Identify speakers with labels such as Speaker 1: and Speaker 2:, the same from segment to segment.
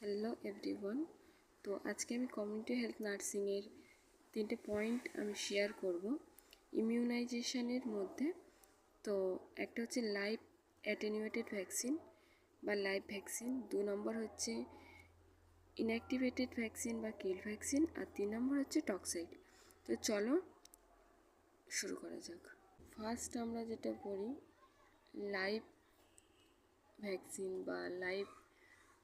Speaker 1: Hello everyone. তো আজকে আমি কমিউনিটি হেলথ নার্সিংয়ের 3টে পয়েন্ট আমি শেয়ার করব ইমিউনাইজেশনের মধ্যে। তো একটা হচ্ছে লাইভ অ্যাটেনুয়েটেড ভ্যাকসিন বা লাইভ ভ্যাকসিন, 2 নম্বর হচ্ছে ইনঅ্যাক্টিভেটেড ভ্যাকসিন বা কিল ভ্যাকসিন, আর 3 নম্বর হচ্ছে টক্সাইড। তো চলো শুরু করা যাক। ফার্স্ট আমরা যেটা পড়ি লাইভ ভ্যাকসিন বা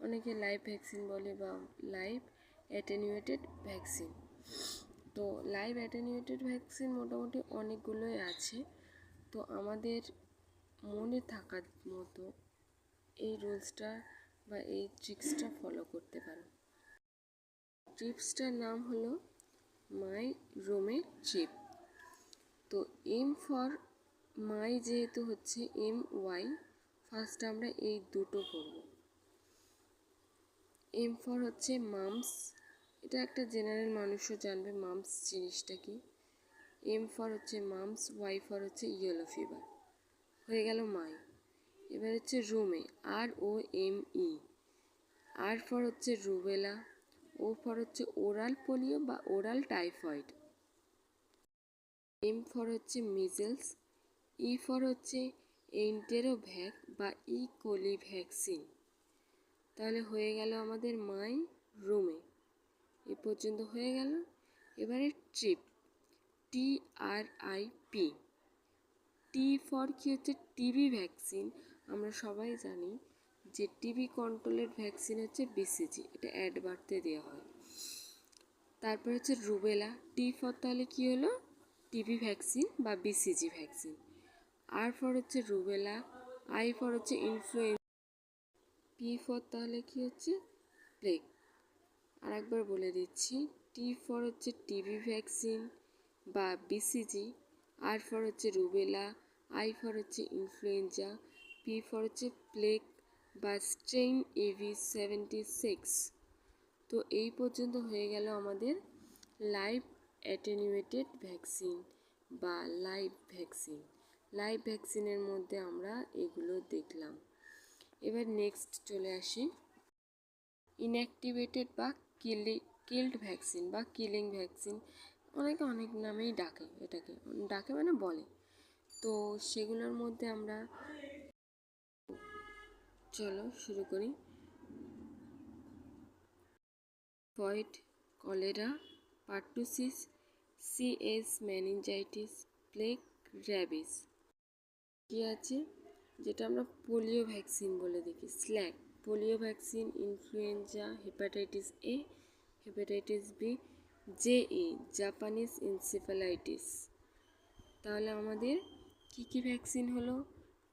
Speaker 1: অনেকে লাইভ ভ্যাকসিন বলে বা লাইভ অ্যাটেনুয়েটেড ভ্যাকসিন। তো লাইভ অ্যাটেনুয়েটেড ভ্যাকসিন মোটামুটি অনেকগুলোই আছে। তো আমাদের মনে থাকার মতো এই রুলসটা বা এই ট্রিক্সটা ফলো করতে পারো। ট্রিপসটার নাম হলো মাই রোমে ট্রিপ। তো এম ফর মাই যেহেতু হচ্ছে MY, ফার্স্ট আমরা এই দুটো করব। এম ফর হচ্ছে মামস, এটা একটা জেনারেল মানুষও জানবে মামস জিনিসটা কি। এম ফর হচ্ছে মামস, ওয়াই ফর হচ্ছে ইয়েলো ফিভার, হয়ে গেল মাই। এবার হচ্ছে রুমে, ROME, আর ফর হচ্ছে রুবেলা, ও ফর হচ্ছে ওরাল পোলিও বা ওরাল টাইফয়েড, এম ফর হচ্ছে মিজেলস, ই ফর হচ্ছে এন্টেরোভ্যাক বা ইকোলি ভ্যাকসিন। তাহলে হয়ে গেল আমাদের মাই রুমে, এ পর্যন্ত হয়ে গেল। এবারে ট্রিপ, TRIP, টি ফর কি হচ্ছে টিবি ভ্যাকসিন। আমরা সবাই জানি যে টিবি কন্ট্রোলের ভ্যাকসিন হচ্ছে BCG, এটা অ্যাডবার্থে দেওয়া হয়। তারপর হচ্ছে রুবেলা, টি ফর তাহলে কি হলো টিবি ভ্যাকসিন বা BCG ভ্যাকসিন। আর ফর হচ্ছে রুবেলা, আই ফর হচ্ছে ইনফ্লুয়েঞ্জা, পি ফর তাহলে কি হচ্ছে প্লেগ। আর একবার বলে দিচ্ছি, টি ফর হচ্ছে টিবি ভ্যাকসিন বা BCG, আর ফর হচ্ছে রুবেলা, আই ফর হচ্ছে ইনফ্লুয়েঞ্জা, পি ফর হচ্ছে প্লেগ বা স্ট্রেইন AV76। তো এই পর্যন্ত হয়ে গেল আমাদের লাইভ অ্যাটেনুয়েটেড ভ্যাকসিন বা লাইভ ভ্যাকসিন। লাইভ ভ্যাকসিনের মধ্যে আমরা এগুলো দেখলাম। এবার নেক্সট চলে আসি ইনঅ্যাক্টিভেটেড বা কিল্ড ভ্যাকসিন বা কিলিং ভ্যাকসিন। অনেকে অনেক নামেই ডাকে, এটাকে ডাকে মানে বলে। তো সেগুলোর মধ্যে আমরা চলো শুরু করি। Typhoid, cholera, pertussis, CS, meningitis, plague, rabies. কি আছে যেটা আমরা পোলিও ভ্যাকসিন বলে দেখি, স্ল্যাগ, polio vaccine, influenza, hepatitis A, hepatitis B, JE, Japanese encephalitis. তাহলে আমাদের কি কি ভ্যাকসিন হলো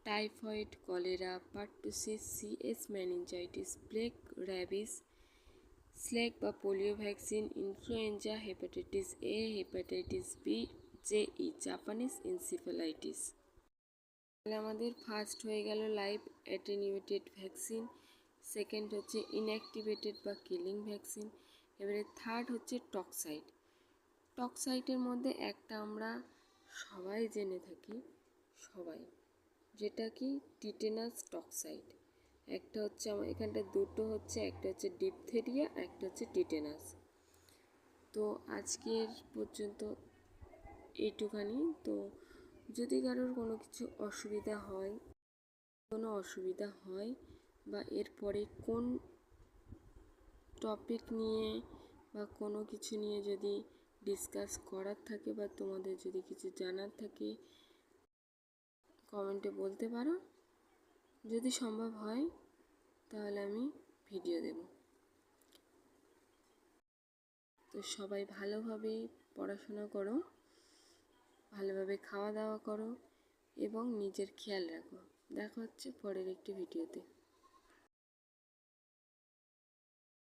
Speaker 1: typhoid, cholera, pertussis, CS, meningitis, plague, rabies, স্ল্যাগ বা polio vaccine, influenza, hepatitis A, hepatitis B, JE, Japanese encephalitis. তাহলে আমাদের ফার্স্ট হয়ে গেল লাইভ অ্যাটেনুয়েটেড ভ্যাকসিন, সেকেন্ড হচ্ছে ইনঅ্যাক্টিভেটেড বা কিলিং ভ্যাকসিন। এবারে থার্ড হচ্ছে টক্সাইড। টক্সাইডের মধ্যে একটা আমরা সবাই জেনে থাকি, সবাই, যেটা কি টিটেনাস টক্সাইড। একটা হচ্ছে আমার এখানটা দুটো হচ্ছে, একটা হচ্ছে ডিপথেরিয়া, একটা হচ্ছে টিটেনাস। তো আজকের পর্যন্ত এইটুখানি। তো যদি কারোর কোনো অসুবিধা হয় বা এরপরে কোন টপিক নিয়ে বা কোনো কিছু নিয়ে যদি ডিসকাস করার থাকে বা তোমাদের যদি কিছু জানার থাকে কমেন্টে বলতে পারো। যদি সম্ভব হয় তাহলে আমি ভিডিও দেব। তো সবাই ভালোভাবে পড়াশোনা করো, ভালোভাবে খাওয়া দাওয়া করো এবং নিজের খেয়াল রাখো। দেখা হচ্ছে পরের একটি ভিডিওতে।